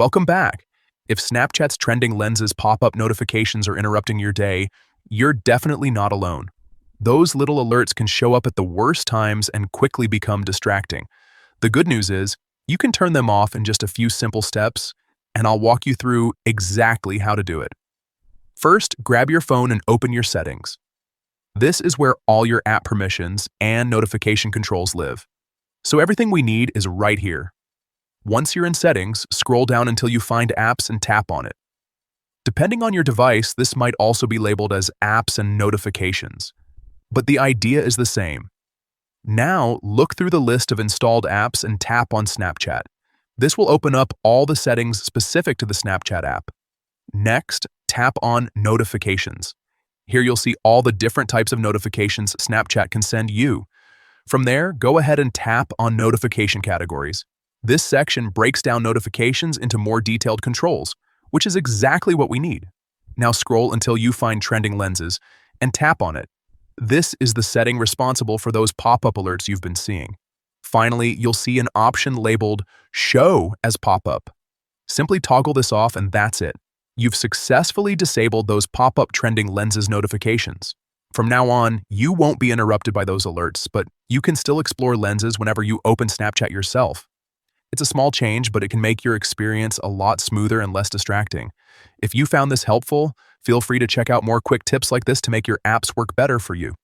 Welcome back. If Snapchat's trending lenses pop-up notifications are interrupting your day, you're definitely not alone. Those little alerts can show up at the worst times and quickly become distracting. The good news is, you can turn them off in just a few simple steps, and I'll walk you through exactly how to do it. First, grab your phone and open your settings. This is where all your app permissions and notification controls live. So everything we need is right here. Once you're in settings, scroll down until you find apps and tap on it. Depending on your device, this might also be labeled as apps and notifications. But the idea is the same. Now, look through the list of installed apps and tap on Snapchat. This will open up all the settings specific to the Snapchat app. Next, tap on Notifications. Here you'll see all the different types of notifications Snapchat can send you. From there, go ahead and tap on Notification Categories. This section breaks down notifications into more detailed controls, which is exactly what we need. Now scroll until you find Trending Lenses and tap on it. This is the setting responsible for those pop-up alerts you've been seeing. Finally, you'll see an option labeled Show as Pop-up. Simply toggle this off and that's it. You've successfully disabled those pop-up Trending Lenses notifications. From now on, you won't be interrupted by those alerts, but you can still explore lenses whenever you open Snapchat yourself. It's a small change, but it can make your experience a lot smoother and less distracting. If you found this helpful, feel free to check out more quick tips like this to make your apps work better for you.